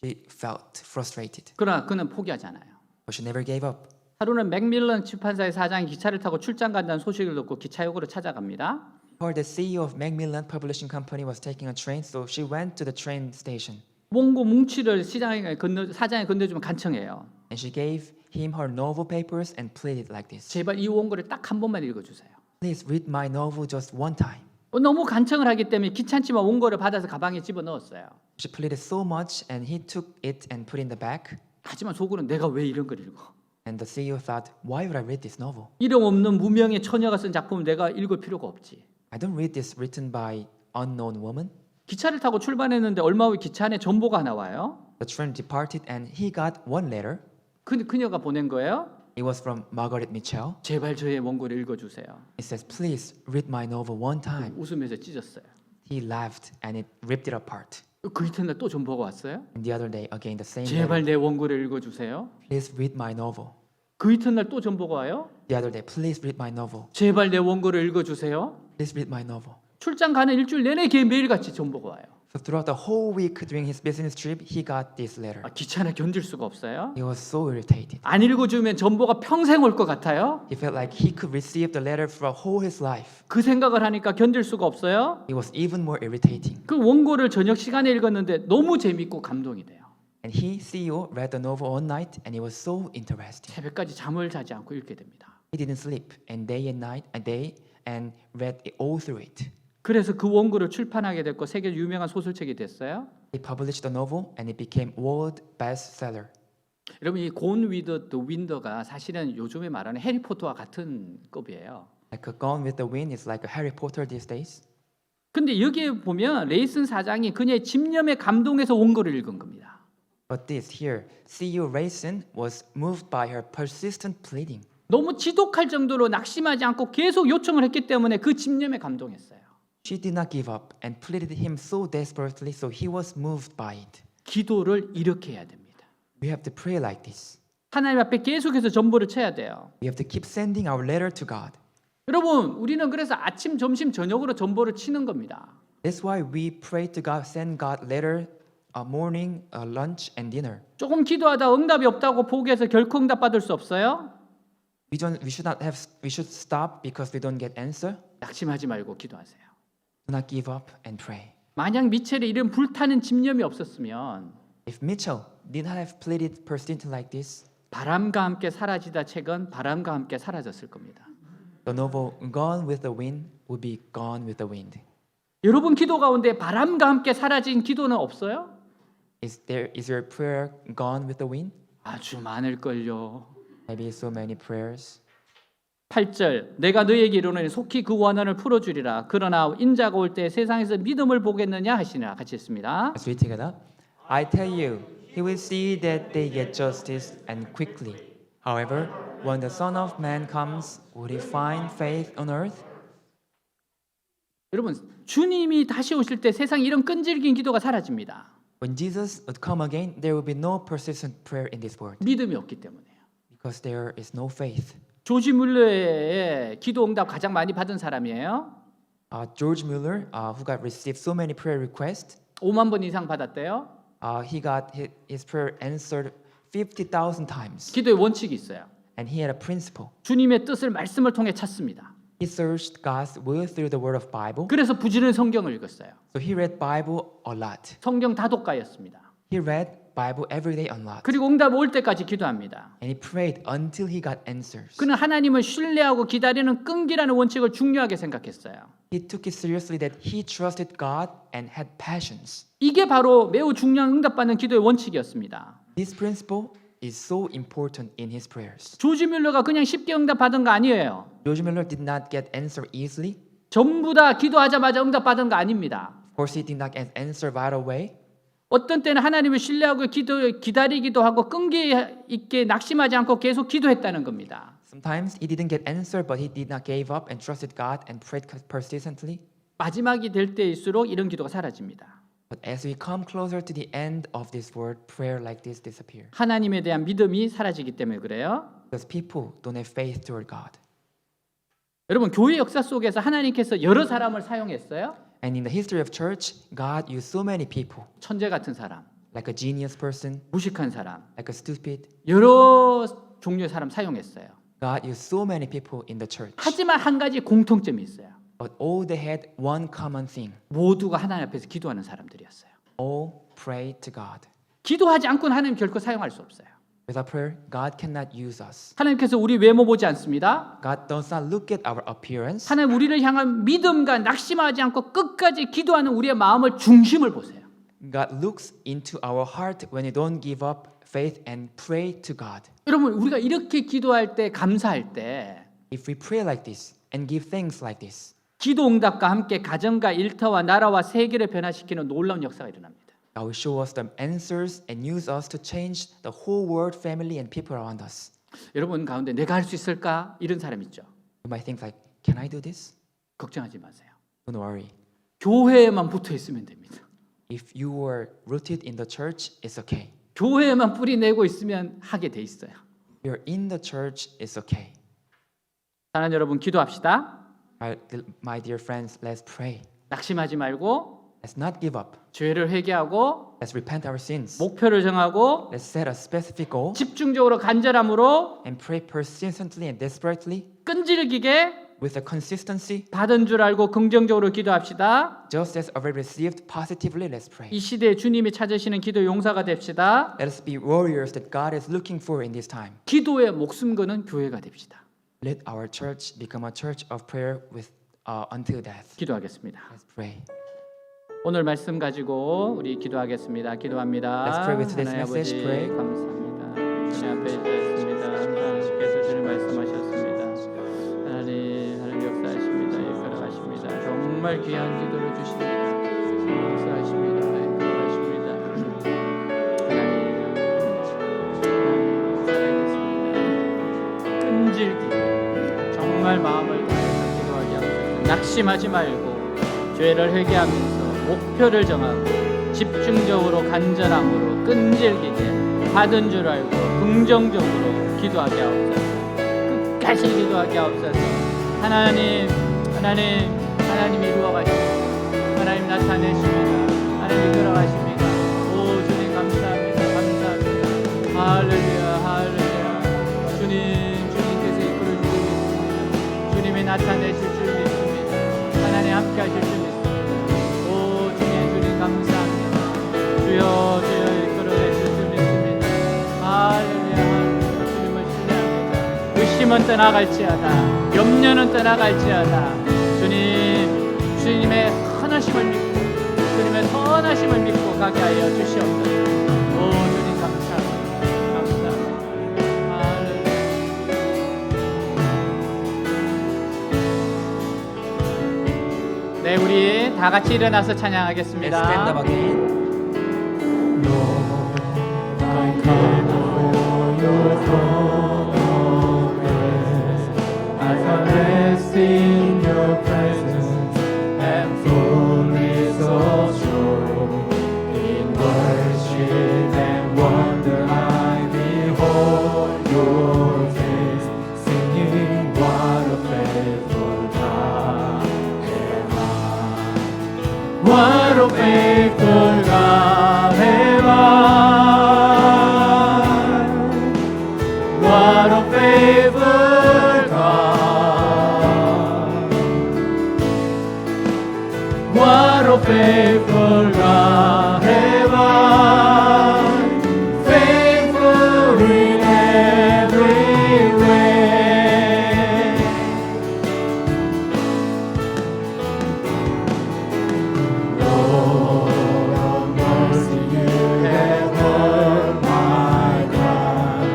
She felt frustrated, 그러나 그는 포기하지 않아요. but she never gave up. 하루는 맥밀런 출판사의 사장이 기차를 타고 출장 간다는 소식을 듣고 기차역으로 찾아갑니다. Heard the CEO of Macmillan Publishing Company was taking a train, so she went to the train station 원고 뭉치를 사장에 건네주면 간청해요. and she gave him her novel papers and pleaded like this: 제발 이 원고를 딱 한 번만 읽어주세요. "Please read my novel just one time." 너무 간청을 하기 때문에 귀찮지만 원고를 받아서 가방에 집어넣었어요. She pleaded so much, and he took it and put it in the bag. 하지만 속으로는 내가 왜 이런 걸 읽어? And the CEO thought, "Why would I read this novel? 이름 없는 무명의 처녀가 쓴 작품을 내가 읽을 필요가 없지. I don't read this written by unknown woman." 기차를 타고 출발했는데 얼마 후 기차 안에 전보가 하나 와요. The train departed, and he got one letter. 그녀가 보낸 거예요. It was from Margaret Mitchell. 제발 저의 원고를 읽어주세요. It says, "Please read my novel one time." 웃으면서 찢었어요. He laughed and it ripped it apart. 그 이튿날 또 전보가 왔어요. And the other day, again, the same letter. 제발 내 원고를 읽어주세요. "Please read my novel." 그 이튿날 또 전보가 와요. The other day, "Please read my novel." 제발 내 원고를 읽어주세요. "Please read my novel." 출장 가는 일주일 내내 걔 매일같이 전보가 와요. So throughout the whole week during his business trip, he got this letter. 귀찮아 견딜 수가 없어요. He was so irritated. 안 읽어주면 전보가 평생 올 것 같아요. He felt like he could receive the letter for whole his life. 그 생각을 하니까 견딜 수가 없어요. It was even more irritating. 그 원고를 저녁 시간에 읽었는데 너무 재밌고 감동이 돼요. And he, CEO, read the novel all night, and it was so interesting. 새벽까지 잠을 자지 않고 읽게 됩니다. He didn't sleep, and day and night, and read it all through it. 그래서 그 원고를 출판하게 됐고 세계 유명한 소설책이 됐어요. He published the novel, and it became world bestseller. 여러분 이 곤 위드 더 윈더가 사실은 요즘에 말하는 해리포터와 같은 급이에요. Like a Gone with the Wind is like a Harry Potter these days. 근데 여기에 보면 레이슨 사장이 그녀의 집념에 감동해서 원고를 읽은 겁니다. But this here, CEO Raisin was moved by her persistent pleading. 너무 지독할 정도로 낙심하지 않고 계속 요청을 했기 때문에 그 집념에 감동했어요. She did not give up and pleaded him so desperately, so he was moved by it. 기도를 이렇게 해야 됩니다. We have to pray like this. 하나님 앞에 계속해서 전보를 쳐야 돼요. We have to keep sending our letter to God. 여러분, 우리는 그래서 아침, 점심, 저녁으로 전보를 치는 겁니다. That's why we pray to God, send God later, morning, lunch, and dinner. 조금 기도하다 응답이 없다고 포기해서 결코 응답 받을 수 없어요. We should stop because we don't get answer. 낙심하지 말고 기도하세요. Do not give up and pray. 만약 미첼이 이런 불타는 집념이 없었으면 If Mitchell did not have pleaded persistent like this, 바람과 함께 사라지다 책은 바람과 함께 사라졌을 겁니다. the novel Gone with the Wind would be gone with the wind. 여러분 기도 가운데 바람과 함께 사라진 기도는 없어요? Is your prayer gone with the wind? 아주 많을걸요. Maybe so many prayers. 8절 내가 너희에게 이르노니 속히 그 원한을 풀어주리라. 그러나 인자가 올 때 세상에서 믿음을 보겠느냐 하시니라. 같이 했습니다. Let's read together. I tell you, he will see that they get justice and quickly. However, when the Son of Man comes, will he find faith on earth? 여러분 주님이 다시 오실 때 세상 이런 끈질긴 기도가 사라집니다. When Jesus would come again, there will be no persistent prayer in this world 믿음이 없기 때문에요. because there is no faith. 조지 뮬러의 기도 응답 가장 많이 받은 사람이에요. George Mueller, who got received so many prayer requests, 5만 번 이상 받았대요. he got his prayer answered 50,000 times, 기도의 원칙이 있어요. and he had a principle. 주님의 뜻을 말씀을 통해 찾습니다. He searched God's will through the Word of Bible, 그래서 부지런히 성경을 읽었어요. so he read Bible a lot. 성경 다독가였습니다. He read Bible every day a lot, 그리고 응답 올 때까지 기도합니다. and he prayed until he got answers. 그는 하나님을 신뢰하고 기다리는 끈기라는 원칙을 중요하게 생각했어요. He took it seriously that he trusted God and had passions. 이게 바로 매우 중요한 응답받는 기도의 원칙이었습니다. This principle is so important in his prayers. 조지 뮬러가 그냥 쉽게 응답받은 거 아니에요. George Mueller did not get answer easily. 전부 다 기도하자마자 응답받은 거 아닙니다. Of course, he did not get answer right away. 어떤 때는 하나님을 신뢰하고 기다리기도 하고 끈기 있게 낙심하지 않고 계속 기도했다는 겁니다. Sometimes he didn't get answer, but he did not give up and trusted God and prayed persistently. 마지막이 될 때일수록 이런 기도가 사라집니다. But as we come closer to the end of this word, prayer like this disappears. 하나님에 대한 믿음이 사라지기 때문에 그래요. Because people don't have faith toward God. 여러분 교회 역사 속에서 하나님께서 여러 사람을 사용했어요. And in the history of church, God used so many people, 천재 같은 사람, like a genius person, 무식한 사람, like a stupid. 여러 종류의 사람 사용했어요. God used so many people in the church. 하지만 한 가지 공통점이 있어요. But all they had one common thing. 모두가 하나님 앞에서 기도하는 사람들이었어요. All pray to God. 기도하지 않고는 하나님 결코 사용할 수 없어요. Without prayer, God cannot use us. 하나님께서 우리 외모 보지 않습니다. God does not look at our appearance. 하나님 우리를 향한 믿음과 낙심하지 않고 끝까지 기도하는 우리의 마음을 중심을 보세요. God looks into our heart when we don't give up faith and pray to God. 여러분 우리가 이렇게 기도할 때 감사할 때 If we pray like this and give thanks like this, 기도 응답과 함께 가정과 일터와 나라와 세계를 변화시키는 놀라운 역사가 일어납니다. God will show us the answers and use us to change the whole world, family, and people around us. 여러분 가운데 내가 할 수 있을까? 이런 사람 있죠. You might think like, can I do this? 걱정하지 마세요. Don't worry. 교회에만 붙어 있으면 됩니다. If you were rooted in the church, it's okay. 교회에만 뿌리 내고 있으면 하게 돼 있어요. If you're in the church, it's okay. 사랑하는 여러분 기도합시다. My dear friends, let's pray. 낙심하지 말고 Let's not give up. 죄를 회개하고 Let's repent our sins. 목표를 정하고 Let's set a specific goal 집중적으로 간절함으로 and pray persistently and desperately 끈질기게 with a consistency. 받은 줄 알고 긍정적으로 기도합시다. Just as already received positively, let's pray. 이 시대에 주님이 찾으시는 기도 용사가 됩시다. Let us be warriors that God is looking for in this time. 기도에 목숨 거는 교회가 됩시다. Let our church become a church of prayer with until death. 기도하겠습니다. Let's pray. 오늘 말씀 가지고 우리 기도하겠습니다. 기도합니다. Let's pray with today's 하나님 message. 아버지, Pray. 감사합니다. 주님 앞에 있습니다. 하나님께서 주님 말씀하셨습니다. 하나님 역사하십니다. 이끌어가십니다. 정말 귀한 기도를 주십니다. 역사하십니다. 이끌어가십니다. 하나님 끈질기 정말 마음을 다해서 기도하게 하옵소서. 낙심하지 말고 죄를 회개하면서 목표를 정하고 집중적으로 간절함으로 끈질기게 받은 줄 알고 긍정적으로 기도하게 하옵소서. 끝까지 기도하게 하옵소서. 하나님 하나님 이루어 가십니다. 하나님 나타내십니다. 하나님 들어가십니다. 오 주님 감사합니다. 감사합니다. 할렐루야 주님께서 이끌어 주고 있습니다. 주님이 나타내실 줄 믿습니다. 하나님 함께 하실 줄 믿습니다. 오 주님 감사합니다. 주여 이끌어 내실 줄 믿습니다. 할렐루야 주님을 신뢰합니다. 의심은 떠나갈지어다 염려는 떠나갈지어다 주님의 선하심을 믿고 주님의 선하심을 믿고 가게 하여 주시옵소서. 오 주님 감사합니다. 할렐루야. 네 우리 다 같이 일어나서 Let's 찬양하겠습니다. stand up again. In your presence and fullness of joy, in worship and wonder I behold your face, singing what a faithful God am I. What a faithful God am I. What a faithful God. What a faithful God have I, faithful in every way. Lord of mercy, you have heard my cry.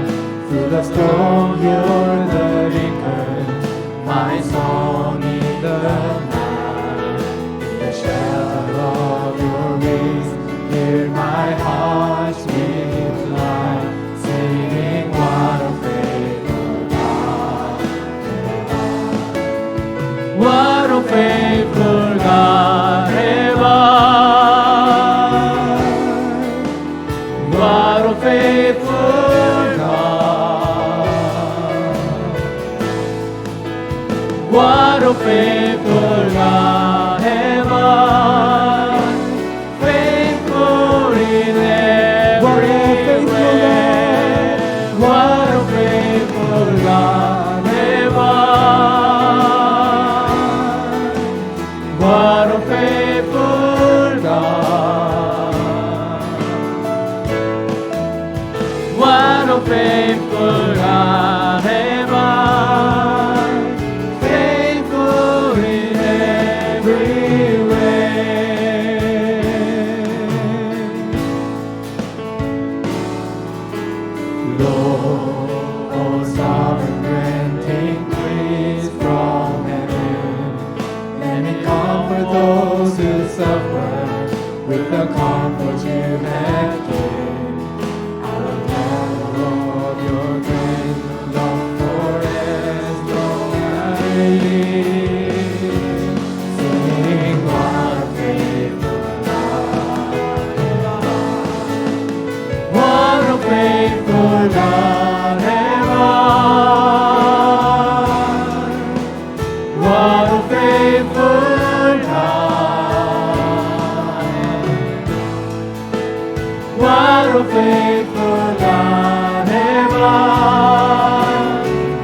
Through the storm, you're the anchor, my song in the night. Of your wings, hear my heart's reply, singing what a faithful God am I. What a faithful God am I. What a faithful God. What a faithful God am I. Faithful in every way. What a faithful God am I. What a faithful God. What a faithful God am I. Faithful in every way. Lord, oh sovereign, granting grace from heaven, and comfort those who suffer with the comfort you have given. Out of the of your grace, long for as long as I live, singing what a faithful God am I. What a faithful God am I. What a faithful God. What a faithful God am I.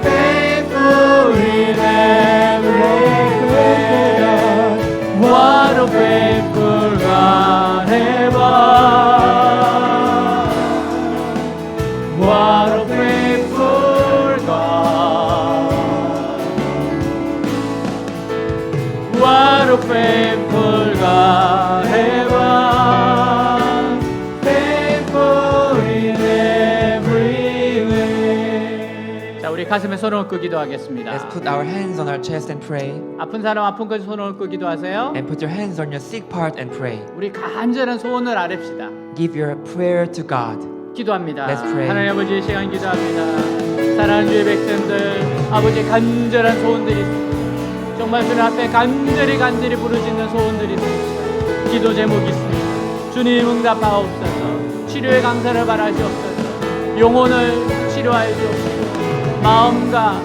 Faithful in every way. What a faithful God am I. What a faithful God. What a faithful God am I. Faithful in every way. 자 우리 가슴에 손을 얹고 기도하겠습니다. Let's put our hands on our chest and pray. 아픈 사람 아픈 곳에 손을 얹고 기도하세요. And put your hands on your sick part and pray. 우리 간절한 소원을 아뢰읍시다. Give your prayer to God. 기도합니다. Let's pray. 하나님 아버지 이 시간 기도합니다. 사랑하는 주의 백성들 아버지 간절한 소원들이 있습니다. 정말 주님 앞에 간절히 부르짖는 소원들이 있습니다. 기도 제목이 있습니다. 주님 응답하옵소서. 치료의 강사를 바라시옵소서. 영혼을 치료하여 주옵소서. 마음과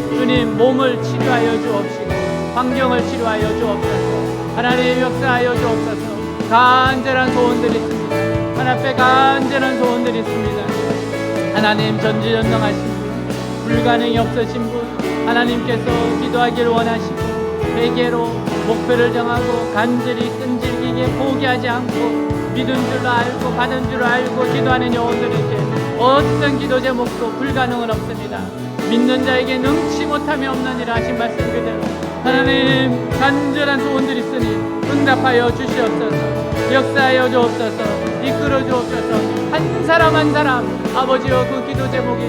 주님 주님 몸을 치료하여 주옵시고 환경을 치료하여 주옵소서. 하나님 역사하여 주옵소서. 간절한 소원들이 있습니다. 하나님 앞에 간절한 소원들이 있습니다. 하나님 전지전능하신 분, 불가능이 없으신 분, 하나님께서 기도하기를 원하시고 회개로 목표를 정하고 간절히 끈질기게 포기하지 않고 믿은 줄로 알고 받은 줄로 알고 기도하는 영혼들에게 어떤 기도 제목도 불가능은 없습니다. 믿는 자에게 능치 못함이 없느니라 하신 말씀 그대로 하나님 간절한 소원들이 있으니 응답하여 주시옵소서. 역사하여 주옵소서. 이끌어 주옵소서. 한 사람 한 사람 아버지여 그 기도 제목이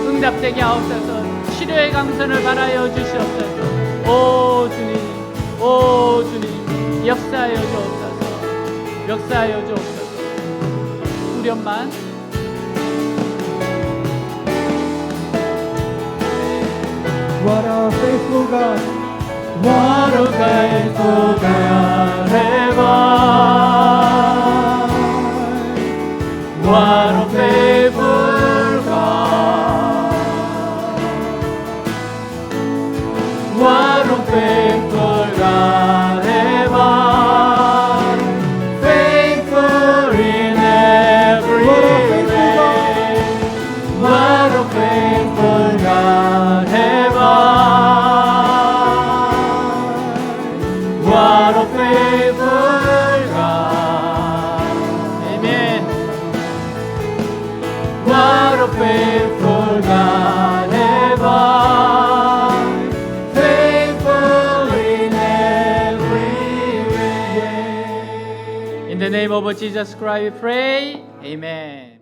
응답되게 하옵소서. 치료의 강선을 바라여 주시옵소서. 오 주님, 오 주님, 역사하여 주옵소서. 역사하여 주옵소서. 후렴만 What a faithful God, what a faithful God have I. What a faithful God, what a faithful God have I. Faithful in every way. What a faithful God have I. What a faithful God. 아멘. What a faithful God have I. Faithful in every way. In the name of Jesus Christ we pray. Amen.